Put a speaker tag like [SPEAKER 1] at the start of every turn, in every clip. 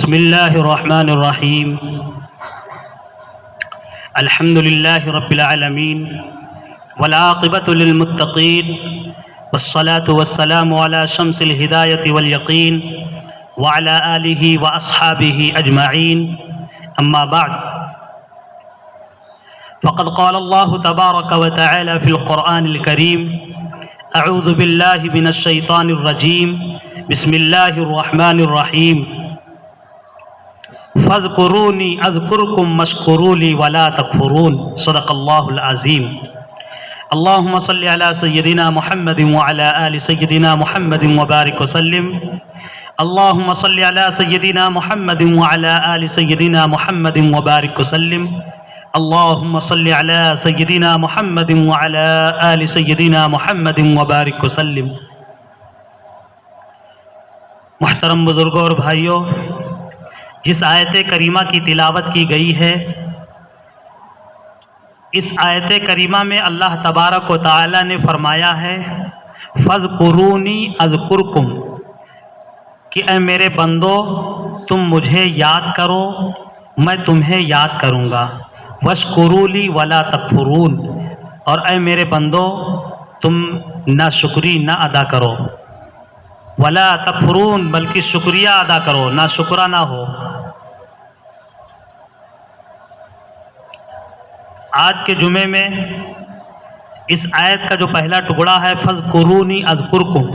[SPEAKER 1] بسم الله الرحمن الرحيم. الحمد لله رب العالمين والعاقبة للمتقين والصلاة والسلام على شمس الهداية واليقين وعلى آله وأصحابه أجمعين. أما بعد، فقد قال الله تبارك وتعالى في القرآن الكريم: أعوذ بالله من الشيطان الرجيم، بسم الله الرحمن الرحيم. فاذكروني اذكركم واشكروا لي ولا تكفرون. صدق الله العظيم. اللهم صل على سيدنا محمد وعلى آل سيدنا محمد وبارك وسلم. اللهم صل على سيدنا محمد وعلى آل سيدنا محمد وبارك وسلم. اللهم صل على سيدنا محمد وعلى آل سيدنا محمد وبارك وسلم. محترم بزرگوں اور بھائیوں، جس آیت کریمہ کی تلاوت کی گئی ہے، اس آیت کریمہ میں اللہ تبارک و تعالی نے فرمایا ہے فَاذْكُرُونِي أَذْكُرْكُمْ، کہ اے میرے بندو تم مجھے یاد کرو، میں تمہیں یاد کروں گا. وَاشْكُرُوا لِي وَلَا تَكْفُرُونَ، اور اے میرے بندو تم نہ شکری نہ ادا کرو، وَلَا تَكْفُرُونَ، بلکہ شکریہ ادا کرو، نہ شکرہ نہ ہو. آج کے جمعے میں اس آیت کا جو پہلا ٹکڑا ہے فَاذْكُرُونِي أَذْكُرْكُمْ،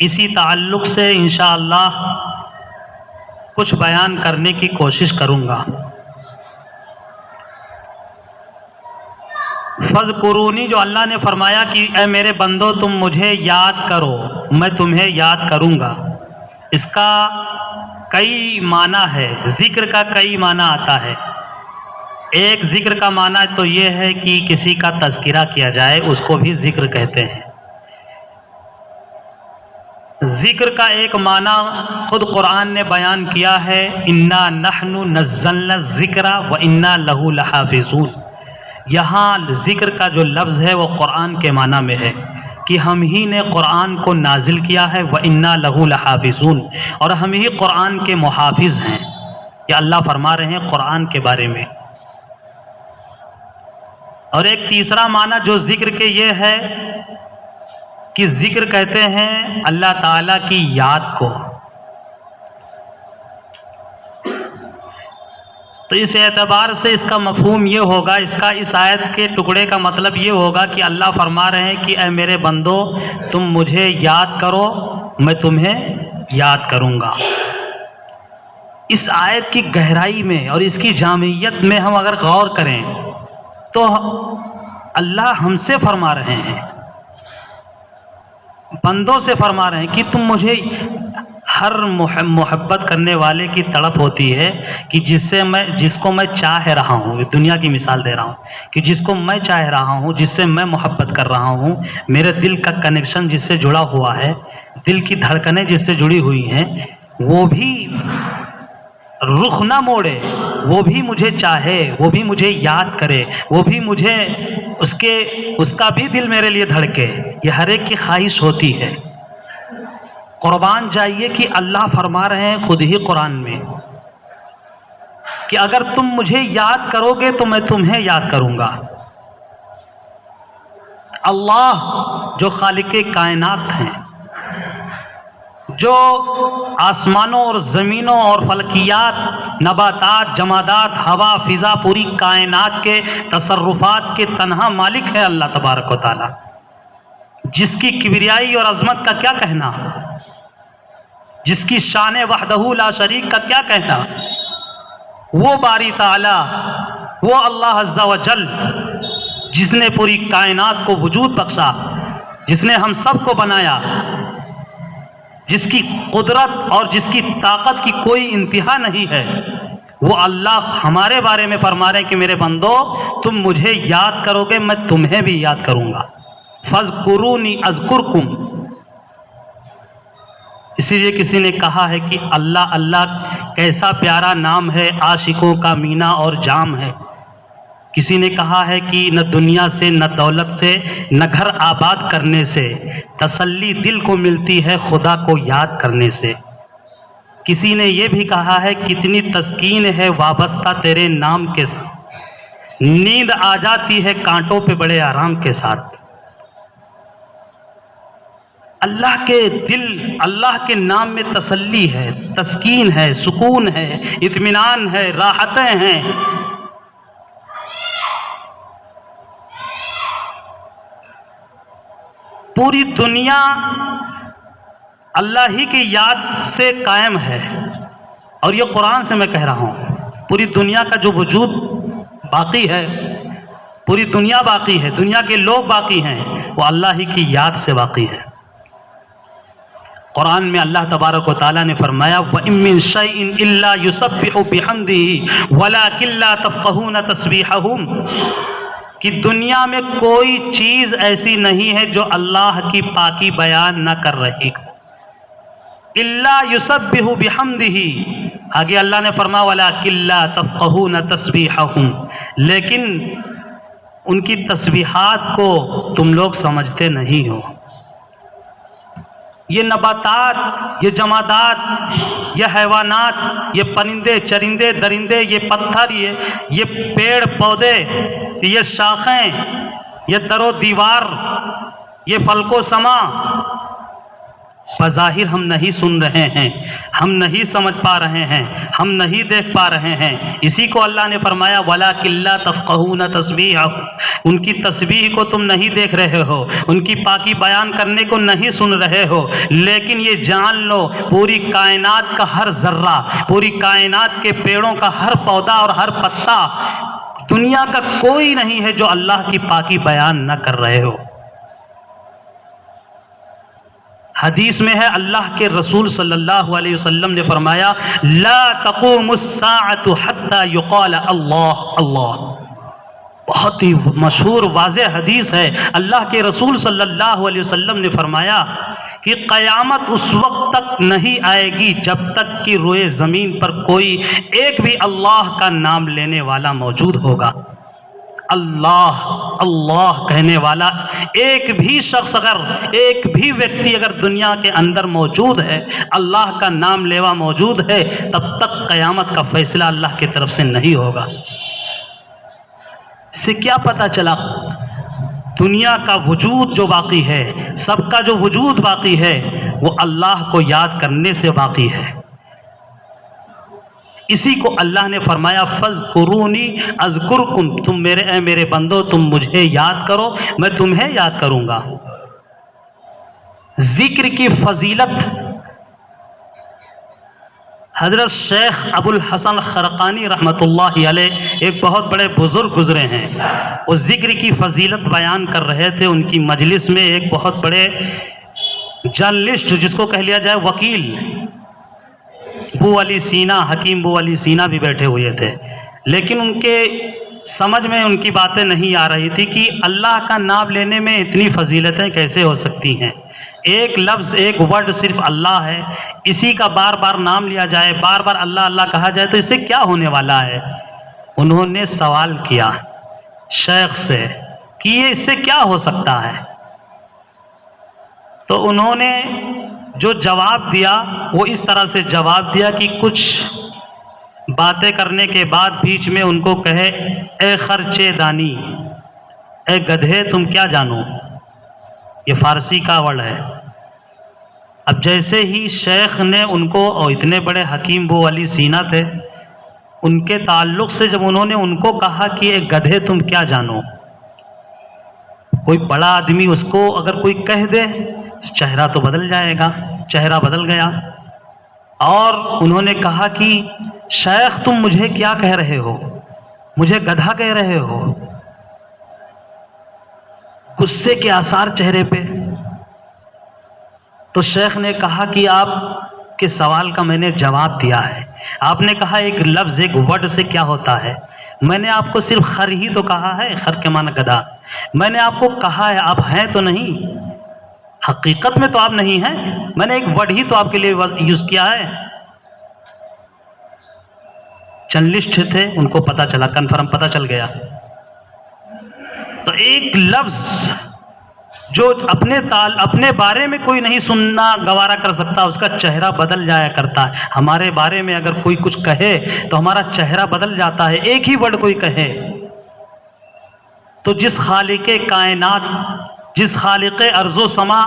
[SPEAKER 1] اسی تعلق سے انشاءاللہ کچھ بیان کرنے کی کوشش کروں گا. فَاذْكُرُونِي، جو اللہ نے فرمایا کہ اے میرے بندو تم مجھے یاد کرو، میں تمہیں یاد کروں گا، اس کا کئی معنی ہے، ذکر کا کئی معنی آتا ہے. ایک ذکر کا معنی تو یہ ہے کہ کسی کا تذکرہ کیا جائے، اس کو بھی ذکر کہتے ہیں. ذکر کا ایک معنی خود قرآن نے بیان کیا ہے، اِنَّا نَحْنُ نَزَّلْنَا الذِّكْرَ وَإِنَّا لَهُ لَحَافِظُونَ. یہاں ذکر کا جو لفظ ہے وہ قرآن کے معنی میں ہے کہ ہم ہی نے قرآن کو نازل کیا ہے، وَإِنَّا لَهُ لَحَافِظُونَ، اور ہم ہی قرآن کے محافظ ہیں. یہ اللہ فرما رہے ہیں قرآن کے بارے میں. اور ایک تیسرا معنی جو ذکر کے یہ ہے کہ ذکر کہتے ہیں اللہ تعالیٰ کی یاد کو. تو اس اعتبار سے اس کا مفہوم یہ ہوگا، اس آیت کے ٹکڑے کا مطلب یہ ہوگا کہ اللہ فرما رہے ہیں کہ اے میرے بندو تم مجھے یاد کرو، میں تمہیں یاد کروں گا. اس آیت کی گہرائی میں اور اس کی جامعیت میں ہم اگر غور کریں تو اللہ ہم سے فرما رہے ہیں، بندوں سے فرما رہے ہیں کہ تم مجھے، ہر محبت کرنے والے کی تڑپ ہوتی ہے کہ جس کو میں چاہ رہا ہوں، دنیا کی مثال دے رہا ہوں کہ جس کو میں چاہ رہا ہوں، جس سے میں محبت کر رہا ہوں، میرے دل کا کنیکشن جس سے جڑا ہوا ہے، دل کی دھڑکنیں جس سے جڑی ہوئی ہیں، وہ بھی رخ نہ موڑے، وہ بھی مجھے چاہے، وہ بھی مجھے یاد کرے، وہ بھی مجھے اس کا بھی دل میرے لیے دھڑکے. یہ ہر ایک کی خواہش ہوتی ہے. قربان جائیے کہ اللہ فرما رہے ہیں خود ہی قرآن میں کہ اگر تم مجھے یاد کرو گے تو میں تمہیں یاد کروں گا. اللہ جو خالق کائنات ہیں، جو آسمانوں اور زمینوں اور فلکیات، نباتات، جمادات، ہوا، فضا، پوری کائنات کے تصرفات کے تنہا مالک ہے اللہ تبارک و تعالی، جس کی کبریائی اور عظمت کا کیا کہنا، جس کی شان وحدہ لا شریک کا کیا کہنا. وہ باری تعالی، وہ اللہ عز و جل جس نے پوری کائنات کو وجود بخشا، جس نے ہم سب کو بنایا، جس کی قدرت اور جس کی طاقت کی کوئی انتہا نہیں ہے، وہ اللہ ہمارے بارے میں فرما رہے ہیں کہ میرے بندو تم مجھے یاد کرو گے، میں تمہیں بھی یاد کروں گا. فَاذْكُرُونِي أَذْكُرْكُمْ. اسی لیے کسی نے کہا ہے کہ اللہ اللہ کیسا پیارا نام ہے، عاشقوں کا مینا اور جام ہے. کسی نے کہا ہے کہ نہ دنیا سے، نہ دولت سے، نہ گھر آباد کرنے سے تسلی دل کو ملتی ہے خدا کو یاد کرنے سے. کسی نے یہ بھی کہا ہے کتنی تسکین ہے وابستہ تیرے نام کے ساتھ، نیند آ جاتی ہے کانٹوں پہ بڑے آرام کے ساتھ۔ اللہ کے دل، اللہ کے نام میں تسلی ہے، تسکین ہے، سکون ہے، اطمینان ہے، راحتیں ہیں۔ پوری دنیا اللہ ہی کی یاد سے قائم ہے، اور یہ قرآن سے میں کہہ رہا ہوں۔ پوری دنیا کا جو وجود باقی ہے، پوری دنیا باقی ہے، دنیا کے لوگ باقی ہیں، وہ اللہ ہی کی یاد سے باقی ہے۔ قرآن میں اللہ تبارک و تعالیٰ نے فرمایا وَإِن مِّن شَيْءٍ إِلَّا يُسَبِّحُ بِحَمْدِهِ وَلَٰكِن لَّا تَفْقَهُونَ تَسْبِيحَهُمْ، کہ دنیا میں کوئی چیز ایسی نہیں ہے جو اللہ کی پاکی بیان نہ کر رہی ہو۔ إِلَّا يُسَبِّحُ بِحَمْدِهِ، آگے اللہ نے فرمایا وَلَٰكِن لَّا تَفْقَهُونَ تَسْبِيحَهُمْ، لیکن ان کی تسبیحات کو تم لوگ سمجھتے نہیں ہو۔ یہ نباتات، یہ جمادات، یہ حیوانات، یہ پرندے چرندے درندے، یہ پتھر، یہ پیڑ پودے، یہ شاخیں، یہ در و دیوار، یہ فلک و سما، بظاہر ہم نہیں سن رہے ہیں، ہم نہیں سمجھ پا رہے ہیں، ہم نہیں دیکھ پا رہے ہیں۔ اسی کو اللہ نے فرمایا وَلَٰكِن لَّا تَفْقَهُونَ تَسْبِيحَهُمْ، ان کی تسبیح کو تم نہیں دیکھ رہے ہو، ان کی پاکی بیان کرنے کو نہیں سن رہے ہو، لیکن یہ جان لو پوری کائنات کا ہر ذرہ، پوری کائنات کے پیڑوں کا ہر پودا اور ہر پتا، دنیا کا کوئی نہیں ہے جو اللہ کی پاکی بیان نہ کر رہے ہو۔ حدیث میں ہے اللہ کے رسول صلی اللہ علیہ وسلم نے فرمایا لا تقوم الساعة حتى يقال اللہ اللہ، بہت ہی مشہور واضح حدیث ہے۔ اللہ کے رسول صلی اللہ علیہ وسلم نے فرمایا کہ قیامت اس وقت تک نہیں آئے گی جب تک کہ روئے زمین پر کوئی ایک بھی اللہ کا نام لینے والا موجود ہوگا۔ اللہ اللہ کہنے والا ایک بھی شخص، اگر ایک بھی ویکتی اگر دنیا کے اندر موجود ہے، اللہ کا نام لیوا موجود ہے، تب تک قیامت کا فیصلہ اللہ کی طرف سے نہیں ہوگا۔ اس سے کیا پتہ چلا؟ دنیا کا وجود جو باقی ہے، سب کا جو وجود باقی ہے، وہ اللہ کو یاد کرنے سے باقی ہے۔ اسی کو اللہ نے فرمایا فَاذْكُرُونِي أَذْكُرْكُمْ، تم میرے بندو تم مجھے یاد کرو، میں تمہیں یاد کروں گا۔ ذکر کی فضیلت، حضرت شیخ ابو الحسن خرقانی رحمۃ اللہ علیہ ایک بہت بڑے بزرگ گزرے ہیں، وہ ذکر کی فضیلت بیان کر رہے تھے۔ ان کی مجلس میں ایک بہت بڑے جرنلسٹ، جس کو کہہ لیا جائے وکیل، بو علی سینا، حکیم بو علی سینا بھی بیٹھے ہوئے تھے، لیکن ان کے سمجھ میں ان کی باتیں نہیں آ رہی تھی کہ اللہ کا نام لینے میں اتنی فضیلتیں کیسے ہو سکتی ہیں۔ ایک لفظ، ایک ورڈ صرف اللہ ہے، اسی کا بار بار نام لیا جائے، بار بار اللہ اللہ کہا جائے، تو اس سے کیا ہونے والا ہے؟ انہوں نے سوال کیا شیخ سے کہ یہ اس سے کیا ہو سکتا ہے؟ تو انہوں نے جو جواب دیا وہ اس طرح سے جواب دیا کہ کچھ باتیں کرنے کے بعد بیچ میں ان کو کہے اے خرچے دانی، اے گدھے تم کیا جانو، یہ فارسی کا ورڈ ہے۔ اب جیسے ہی شیخ نے ان کو، اور اتنے بڑے حکیم بو علی سینا تھے، ان کے تعلق سے جب انہوں نے ان کو کہا کہ اے گدھے تم کیا جانو، کوئی بڑا آدمی اس کو اگر کوئی کہہ دے چہرہ تو بدل جائے گا، چہرہ بدل گیا، اور انہوں نے کہا کہ شیخ تم مجھے کیا کہہ رہے ہو، مجھے گدھا کہہ رہے ہو؟ غصے کے آثار چہرے پہ۔ تو شیخ نے کہا کہ آپ کے سوال کا میں نے جواب دیا ہے، آپ نے کہا ایک لفظ، ایک ورڈ سے کیا ہوتا ہے، میں نے آپ کو صرف خر ہی تو کہا ہے، خر کے معنی گدھا، میں نے آپ کو کہا ہے، آپ ہیں تو نہیں، حقیقت میں تو آپ نہیں ہیں، میں نے ایک ورڈ ہی تو آپ کے لیے یوز کیا ہے۔ جرنلسٹ تھے، ان کو پتا چلا، کنفرم پتا چل گیا، تو ایک لفظ جو اپنے بارے میں کوئی نہیں سننا گوارا کر سکتا، اس کا چہرہ بدل جایا کرتا ہے۔ ہمارے بارے میں اگر کوئی کچھ کہے تو ہمارا چہرہ بدل جاتا ہے، ایک ہی ورڈ کوئی کہے۔ تو جس خالق کائنات، جس خالق ارض و سما،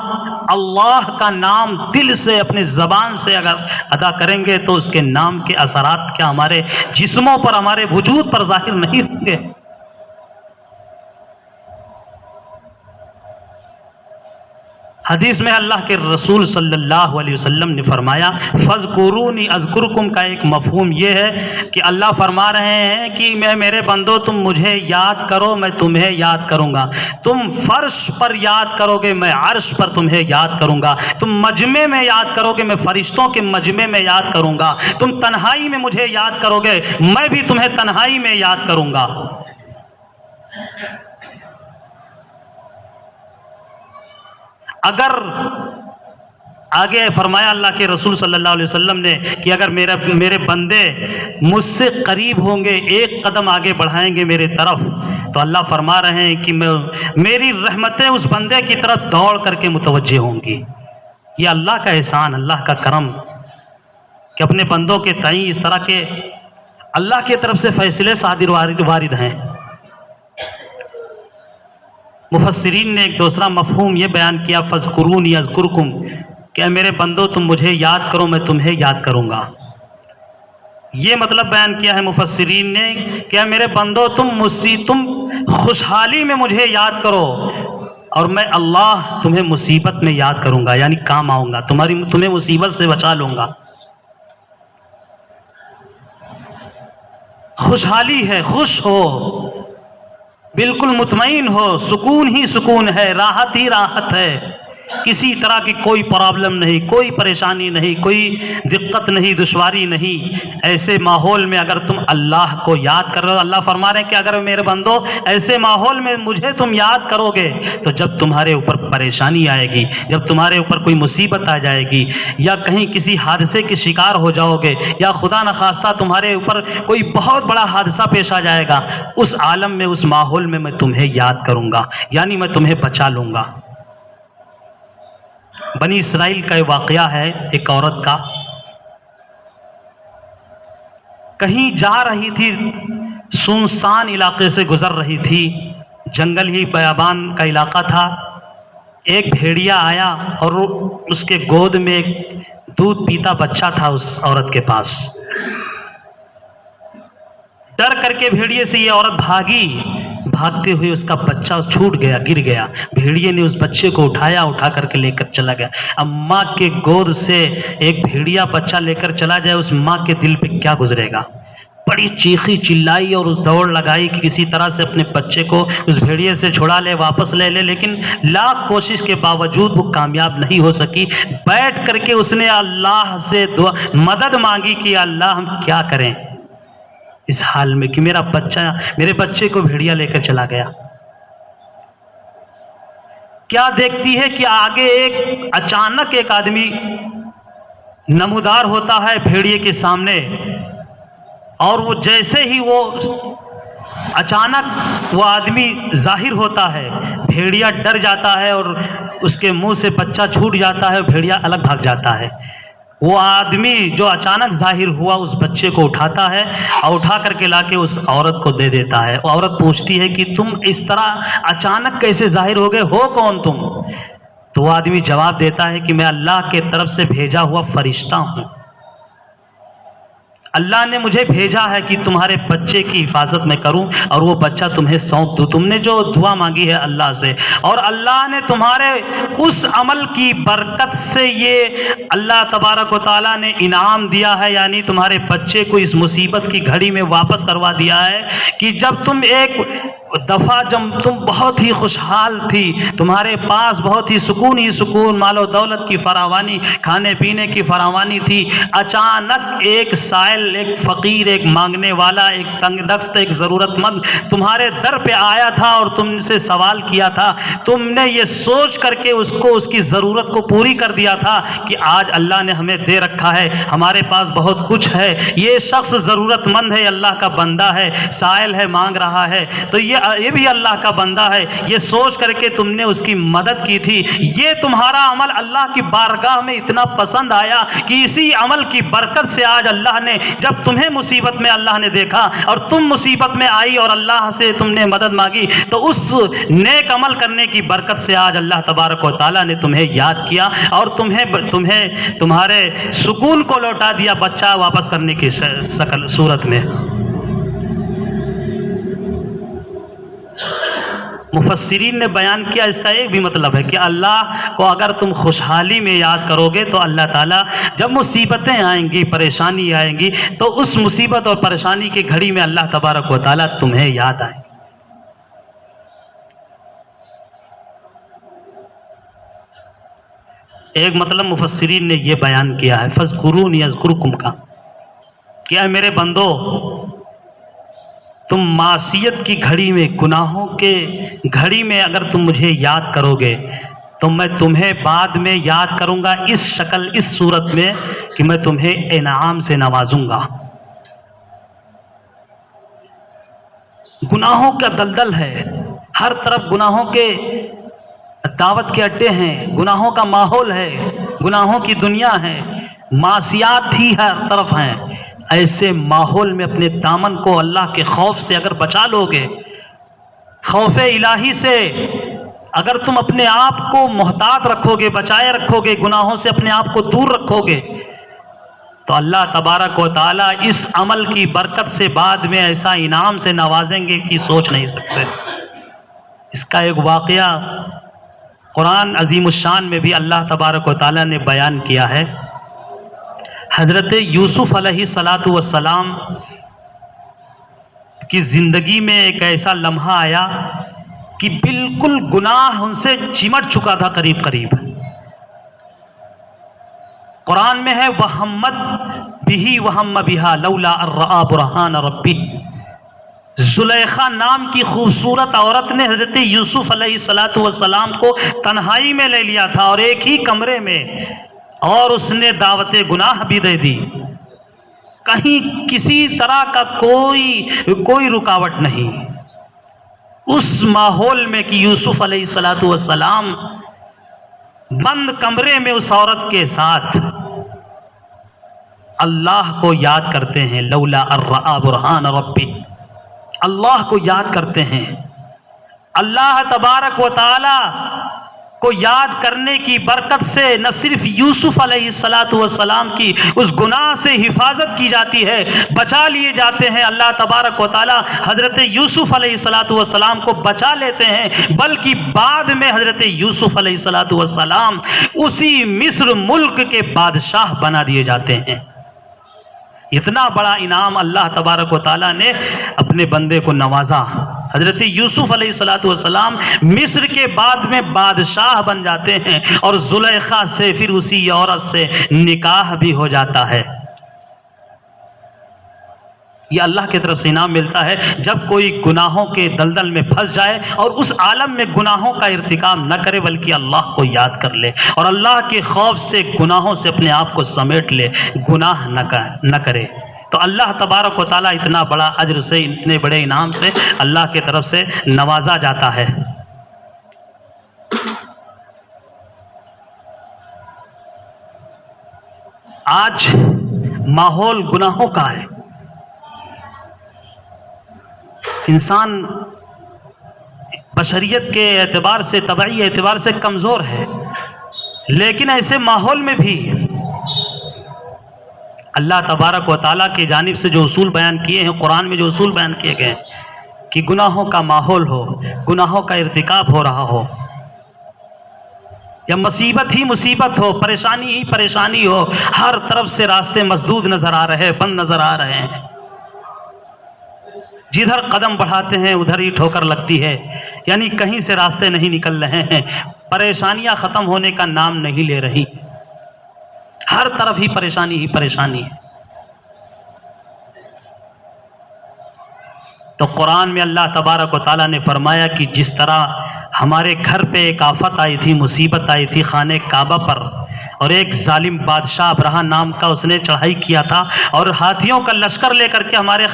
[SPEAKER 1] اللہ کا نام دل سے اپنے زبان سے اگر ادا کریں گے تو اس کے نام کے اثرات کیا ہمارے جسموں پر، ہمارے وجود پر ظاہر نہیں ہوں گے؟ حدیث میں اللہ کے رسول صلی اللہ علیہ وسلم نے فرمایا فَاذْكُرُونِي أَذْكُرْكُمْ کا ایک مفہوم یہ ہے کہ اللہ فرما رہے ہیں کہ میں میرے بندو تم مجھے یاد کرو، میں تمہیں یاد کروں گا۔ تم فرش پر یاد کرو گے، میں عرش پر تمہیں یاد کروں گا۔ تم مجمع میں یاد کرو گے، میں فرشتوں کے مجمع میں یاد کروں گا۔ تم تنہائی میں مجھے یاد کرو گے، میں بھی تمہیں تنہائی میں یاد کروں گا۔ اگر آگے فرمایا اللہ کے رسول صلی اللہ علیہ وسلم نے کہ اگر میرے بندے مجھ سے قریب ہوں گے، ایک قدم آگے بڑھائیں گے میرے طرف، تو اللہ فرما رہے ہیں کہ میری رحمتیں اس بندے کی طرف دوڑ کر کے متوجہ ہوں گی۔ یہ اللہ کا احسان، اللہ کا کرم کہ اپنے بندوں کے تئیں اس طرح کے اللہ کی طرف سے فیصلے صادر وارد ہیں۔ مفسرین نے ایک دوسرا مفہوم یہ بیان کیا فَاذْكُرُونِي أَذْكُرْكُمْ کہ میرے بندو تم مجھے یاد کرو، میں تمہیں یاد کروں گا۔ یہ مطلب بیان کیا ہے مفسرین نے کہ میرے بندو تم خوشحالی میں مجھے یاد کرو اور میں اللہ تمہیں مصیبت میں یاد کروں گا، یعنی کام آؤں گا، تمہیں مصیبت سے بچا لوں گا۔ خوشحالی ہے، خوش ہو، بالکل مطمئن ہو، سکون ہی سکون ہے، راحت ہی راحت ہے، کسی طرح کی کوئی پرابلم نہیں، کوئی پریشانی نہیں، کوئی دقت نہیں، دشواری نہیں۔ ایسے ماحول میں اگر تم اللہ کو یاد کر رہے ہو، اللہ فرما رہے ہیں کہ اگر میرے بندو ایسے ماحول میں مجھے تم یاد کرو گے تو جب تمہارے اوپر پریشانی آئے گی، جب تمہارے اوپر کوئی مصیبت آ جائے گی، یا کہیں کسی حادثے کے شکار ہو جاؤ گے، یا خدا نخواستہ تمہارے اوپر کوئی بہت بڑا حادثہ پیش آ جائے گا، اس عالم میں، اس ماحول میں تمہیں یاد کروں گا، یعنی میں تمہیں بچا لوں گا۔ بنی اسرائیل کا ایک واقعہ ہے، ایک عورت کا، کہیں جا رہی تھی، سنسان علاقے سے گزر رہی تھی، جنگل ہی بیابان کا علاقہ تھا۔ ایک بھیڑیا آیا اور اس کے گود میں ایک دودھ پیتا بچہ تھا اس عورت کے پاس۔ ڈر کر کے بھیڑیے سے یہ عورت بھاگی، بھاگتے ہوئے اس کا بچہ چھوٹ گیا، گر گیا۔ بھیڑیے نے اس بچے کو اٹھا کر کے لے کر چلا گیا۔ اب ماں کے گود سے ایک بھیڑیا بچہ لے کر چلا جائے، اس ماں کے دل پہ کیا گزرے گا؟ بڑی چیخی چلائی اور اس دوڑ لگائی کہ کسی طرح سے اپنے بچے کو اس بھیڑیے سے چھڑا لے، واپس لے لے، لیکن لاکھ کوشش کے باوجود وہ کامیاب نہیں ہو سکی۔ بیٹھ کر کے اس نے اللہ سے مدد مانگی کہ اللہ ہم کیا کریں اس حال میں کہ میرے بچے کو بھیڑیا لے کر چلا گیا۔ کیا دیکھتی ہے کہ آگے اچانک ایک آدمی نمودار ہوتا ہے بھیڑیے کے سامنے، اور وہ جیسے ہی وہ اچانک وہ آدمی ظاہر ہوتا ہے، بھیڑیا ڈر جاتا ہے اور اس کے منہ سے بچہ چھوٹ جاتا ہے، بھیڑیا الگ بھاگ جاتا ہے۔ وہ آدمی جو اچانک ظاہر ہوا اس بچے کو اٹھاتا ہے اور اٹھا کر کے لا کے اس عورت کو دے دیتا ہے۔ وہ عورت پوچھتی ہے کہ تم اس طرح اچانک کیسے ظاہر ہو گئے، ہو کون تم؟ تو وہ آدمی جواب دیتا ہے کہ میں اللہ کے طرف سے بھیجا ہوا فرشتہ ہوں، اللہ نے مجھے بھیجا ہے کہ تمہارے بچے کی حفاظت میں کروں اور وہ بچہ تمہیں سونپ دوں۔ تم نے جو دعا مانگی ہے اللہ سے، اور اللہ نے تمہارے اس عمل کی برکت سے یہ اللہ تبارک و تعالیٰ نے انعام دیا ہے، یعنی تمہارے بچے کو اس مصیبت کی گھڑی میں واپس کروا دیا ہے کہ جب تم ایک دفعہ جب تم بہت ہی خوشحال تھی، تمہارے پاس بہت ہی سکون، مال و دولت کی فراوانی، کھانے پینے کی فراوانی تھی، اچانک ایک سائل، ایک فقیر، ایک مانگنے والا، ایک تنگ دست، ایک ضرورت مند تمہارے در پہ آیا تھا اور تم سے سوال کیا تھا، تم نے یہ سوچ کر کے اس کو اس کی ضرورت کو پوری کر دیا تھا کہ آج اللہ نے ہمیں دے رکھا ہے، ہمارے پاس بہت کچھ ہے، یہ شخص ضرورت مند ہے، اللہ کا بندہ ہے، سائل ہے، مانگ رہا ہے، تو یہ یہ بھی اللہ کا بندہ ہے، یہ سوچ کر کے تم نے اس کی مدد کی تھی، یہ تمہارا عمل اللہ کی بارگاہ میں اتنا پسند آیا کہ اسی عمل کی برکت سے آج اللہ نے، جب تمہیں مصیبت میں اللہ نے دیکھا اور تم مصیبت میں آئی اور اللہ سے تم نے مدد مانگی، تو اس نیک عمل کرنے کی برکت سے آج اللہ تبارک و تعالیٰ نے تمہیں یاد کیا اور تمہیں تمہارے سکون کو لوٹا دیا بچہ واپس کرنے کی صورت میں۔ مفسرین نے بیان کیا اس کا ایک بھی مطلب ہے کہ اللہ کو اگر تم خوشحالی میں یاد کرو گے تو اللہ تعالیٰ جب مصیبتیں آئیں گی، پریشانی آئیں گی، تو اس مصیبت اور پریشانی کی گھڑی میں اللہ تبارک و تعالیٰ تمہیں یاد آئے۔ ایک مطلب مفسرین نے یہ بیان کیا ہے فَاذْكُرُونِي أَذْكُرْكُمْ کا، کہ اے میرے بندو تم معصیت کی گھڑی میں، گناہوں کے گھڑی میں اگر تم مجھے یاد کرو گے تو میں تمہیں بعد میں یاد کروں گا اس شکل، اس صورت میں کہ میں تمہیں انعام سے نوازوں گا۔ گناہوں کا دلدل ہے، ہر طرف گناہوں کے دعوت کے اڈے ہیں، گناہوں کا ماحول ہے، گناہوں کی دنیا ہے، معصیات ہی ہر طرف ہیں۔ ایسے ماحول میں اپنے دامن کو اللہ کے خوف سے اگر بچا لو گے، خوف الہی سے اگر تم اپنے آپ کو محتاط رکھو گے، بچائے رکھو گے، گناہوں سے اپنے آپ کو دور رکھو گے، تو اللہ تبارک و تعالیٰ اس عمل کی برکت سے بعد میں ایسا انعام سے نوازیں گے کہ سوچ نہیں سکتے۔ اس کا ایک واقعہ قرآن عظیم الشان میں بھی اللہ تبارک و تعالیٰ نے بیان کیا ہے۔ حضرت یوسف علیہ السلام کی زندگی میں ایک ایسا لمحہ آیا کہ بالکل گناہ ان سے چمٹ چکا تھا قریب قریب۔ قرآن میں ہے وَحَمَّتْ بِهِ وَحَمَّ بِهَا لَوْلَا أَن رَأَىٰ بُرْهَانَ رَبِّهِ۔ زلیخا نام کی خوبصورت عورت نے حضرت یوسف علیہ السلام کو تنہائی میں لے لیا تھا اور ایک ہی کمرے میں، اور اس نے دعوت گناہ بھی دے دی، کہیں کسی طرح کا کوئی رکاوٹ نہیں۔ اس ماحول میں کہ یوسف علیہ السلام بند کمرے میں اس عورت کے ساتھ اللہ کو یاد کرتے ہیں، لولا ان رأى برہان ربی، اللہ کو یاد کرتے ہیں۔ اللہ تبارک و تعالی کو یاد کرنے کی برکت سے نہ صرف یوسف علیہ السلام کی اس گناہ سے حفاظت کی جاتی ہے، بچا لیے جاتے ہیں، اللہ تبارک و تعالی حضرت یوسف علیہ السلام کو بچا لیتے ہیں، بلکہ بعد میں حضرت یوسف علیہ السلام اسی مصر ملک کے بادشاہ بنا دیے جاتے ہیں۔ اتنا بڑا انعام اللہ تبارک و تعالیٰ نے اپنے بندے کو نوازا۔ حضرت یوسف علیہ السلام مصر کے بعد میں بادشاہ بن جاتے ہیں اور زلیخا سے پھر اسی عورت سے نکاح بھی ہو جاتا ہے۔ یہ اللہ کی طرف سے انعام ملتا ہے جب کوئی گناہوں کے دلدل میں پھنس جائے اور اس عالم میں گناہوں کا ارتکاب نہ کرے بلکہ اللہ کو یاد کر لے اور اللہ کے خوف سے گناہوں سے اپنے آپ کو سمیٹ لے، گناہ نہ کرے، تو اللہ تبارک و تعالیٰ اتنا بڑا اجر سے، اتنے بڑے انعام سے اللہ کی طرف سے نوازا جاتا ہے۔ آج ماحول گناہوں کا ہے، انسان بشریت کے اعتبار سے، طبعی اعتبار سے کمزور ہے، لیکن ایسے ماحول میں بھی اللہ تبارک و تعالیٰ کی جانب سے جو اصول بیان کیے ہیں، قرآن میں جو اصول بیان کیے گئے ہیں کہ گناہوں کا ماحول ہو، گناہوں کا ارتکاب ہو رہا ہو، یا مصیبت ہی مصیبت ہو، پریشانی ہی پریشانی ہو، ہر طرف سے راستے مسدود نظر آ رہے، بند نظر آ رہے ہیں، جدھر قدم بڑھاتے ہیں ادھر ہی ٹھوکر لگتی ہے، یعنی کہیں سے راستے نہیں نکل رہے ہیں، پریشانیاں ختم ہونے کا نام نہیں لے رہی، ہر طرف ہی پریشانی ہے۔ تو قرآن میں اللہ تبارک و تعالیٰ نے فرمایا کہ جس طرح ہمارے گھر پہ ایک آفت آئی تھی، مصیبت آئی تھی خانہ کعبہ پر، اور ایک ظالم بادشاہ ابرہہ نام کا اس نے چڑھائی کیا تھا اور ہاتھیوں کا لشکر لے کر کے ہمارے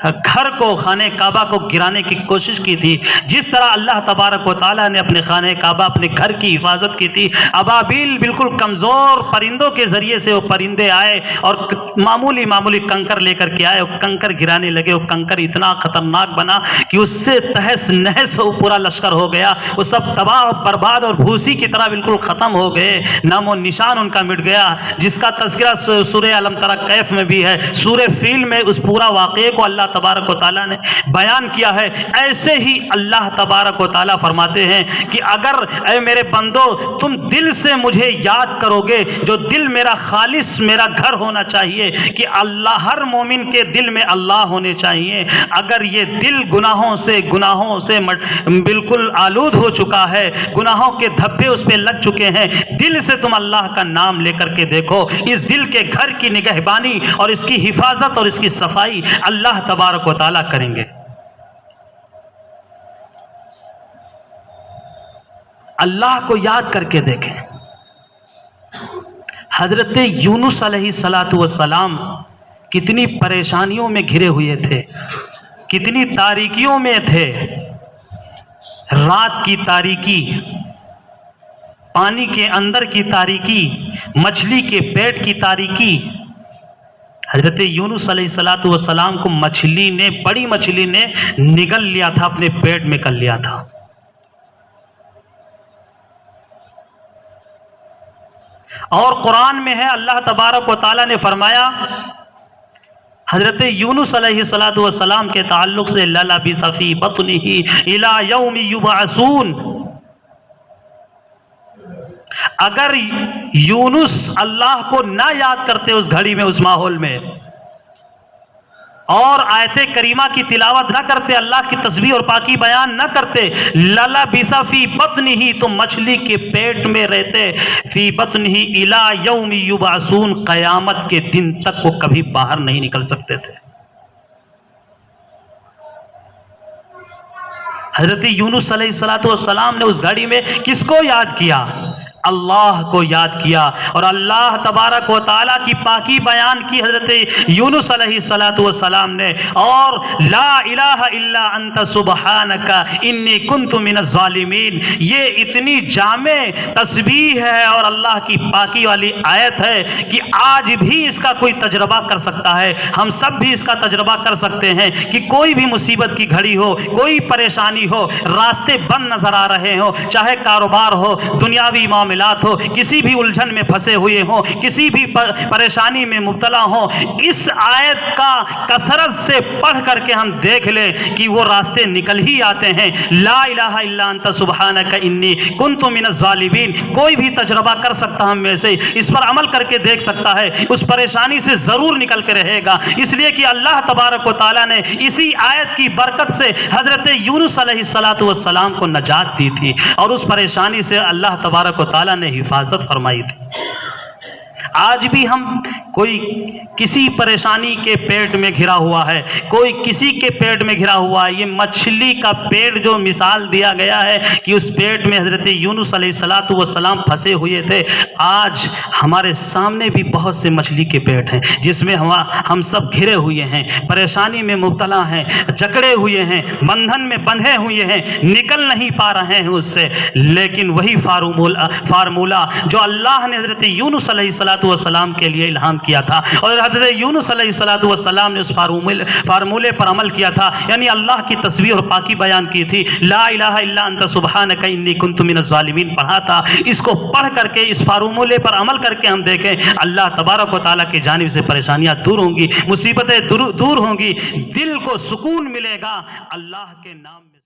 [SPEAKER 1] گھر کو، خانہ کعبہ کو گرانے کی کوشش کی تھی. جس طرح اللہ تبارک و تعالیٰ نے اپنے خانہ کعبہ، اپنے گھر کی حفاظت کی تھی، ابابیل بالکل کمزور پرندوں کے ذریعے سے وہ پرندے آئے اور معمولی کنکر لے کر کے آئے، وہ کنکر گرانے لگے. وہ کنکر اتنا خطرناک بنا کہ اس سے تہس نہس وہ پورا لشکر ہو گیا. وہ سب تباہ برباد اور بھوسی کی طرح بالکل ختم ہو گئے، نام و نشان ان کا مٹ گیا. جس کا تذکرہ سورہ الم تری کیف میں بھی ہے، سورہ فیل میں اس پورا واقعے کو اللہ تبارک و تعالیٰ نے بیان کیا ہے. ایسے ہی اللہ تبارک و تعالیٰ فرماتے ہیں کہ اگر اے میرے بندو تم دل سے مجھے یاد کرو گے، جو دل میرا خالص میرا گھر ہونا چاہیے کہ اللہ، ہر مومن کے دل میں اللہ ہونے چاہیے. اگر یہ دل گناہوں سے بالکل آلود ہو چکا ہے، گناہوں کے دھبے اس پہ لگ چکے ہیں، دل سے تم اللہ کا نام لے کر کے دیکھو. اس دل کے گھر کی نگہبانی اور اس کی حفاظت اور اس کی صفائی اللہ تبارک و تعالیٰ کریں گے. اللہ کو یاد کر کے دیکھیں. حضرت یونس علیہ السلام کتنی پریشانیوں میں گھرے ہوئے تھے، کتنی تاریکیوں میں تھے. رات کی تاریکی، پانی کے اندر کی تاریکی، مچھلی کے پیٹ کی تاریکی. حضرت یونس علیہ السلام کو بڑی مچھلی نے نگل لیا تھا، اپنے پیٹ میں کر لیا تھا. اور قرآن میں ہے، اللہ تبارک و تعالیٰ نے فرمایا حضرت یونس علیہ السلام کے تعلق سے لَلَبِثَ فِی بَطْنِهِ إِلَى يَوْمِ يُبْعَثُونَ. اگر یونس اللہ کو نہ یاد کرتے اس گھڑی میں، اس ماحول میں، اور آیت کریمہ کی تلاوت نہ کرتے، اللہ کی تسبیح اور پاکی بیان نہ کرتے، لَلَبِثَ فِی بَطْنِهِ، تو مچھلی کے پیٹ میں رہتے، فی بطنہ الی یوم یبعثون، قیامت کے دن تک وہ کبھی باہر نہیں نکل سکتے تھے. حضرت یونس علیہ السلام نے اس گھڑی میں کس کو یاد کیا؟ اللہ کو یاد کیا، اور اللہ تبارک و تعالیٰ کی پاکی بیان کی حضرت یونس علیہ السلام نے. اور لا الہ الا انت سبحانک انی کنت من الظالمین، یہ اتنی جامع تسبیح ہے اور اللہ کی پاکی والی آیت ہے کہ آج بھی اس کا کوئی تجربہ کر سکتا ہے. ہم سب بھی اس کا تجربہ کر سکتے ہیں کہ کوئی بھی مصیبت کی گھڑی ہو، کوئی پریشانی ہو، راستے بند نظر آ رہے ہوں، چاہے کاروبار ہو، دنیاوی معاملات ہو، کسی بھی الجھن میں پھنسے ہوئے ہوں، کسی بھی پریشانی میں مبتلا ہوں، اس آیت کا کثرت سے پڑھ کر کے ہم دیکھ لیں کہ وہ راستے نکل ہی آتے ہیں. لا الہ الا انت سبحانک انی کنت من الظالمین. کوئی بھی تجربہ کر سکتا ہم میں سے، اس پر عمل کر کے دیکھ سکتا ہے، اس پریشانی سے ضرور نکل کے رہے گا. اس لیے کہ اللہ تبارک و تعالیٰ نے اسی آیت کی برکت سے حضرت یونس علیہ السلام کو نجات دی تھی، اور اس پریشانی سے اللہ تبارک و تعالیٰ نے حفاظت فرمائی تھی. آج بھی ہم کوئی کسی پریشانی کے پیٹ میں گھرا ہوا ہے، کوئی کسی کے پیٹ میں گھرا ہوا ہے. یہ مچھلی کا پیٹ جو مثال دیا گیا ہے کہ اس پیٹ میں حضرت یونس علیہ السلام پھنسے ہوئے تھے، آج ہمارے سامنے بھی بہت سے مچھلی کے پیٹ ہیں جس میں ہم سب گھرے ہوئے ہیں، پریشانی میں مبتلا ہیں، جکڑے ہوئے ہیں، بندھن میں بندھے ہوئے ہیں، نکل نہیں پا رہے ہیں اس سے. لیکن وہی فارمولہ جو اللہ نے حضرت یونس علیہ السلام کے لیے الہام کیا تھا، اور حضرت یونس علیہ السلام نے اس فارمولے پر عمل کیا تھا، یعنی اللہ کی تسبیح اور پاکی بیان کی تھی، لا الہ الا انت سبحانک انی کنت من الظالمین پڑھا تھا. اس کو پڑھ کر کے، اس فارمولے پر عمل کر کے ہم دیکھیں، اللہ تبارک و تعالیٰ کی جانب سے پریشانیاں دور ہوں گی، مصیبتیں دور ہوں گی، دل کو سکون ملے گا اللہ کے نام میں.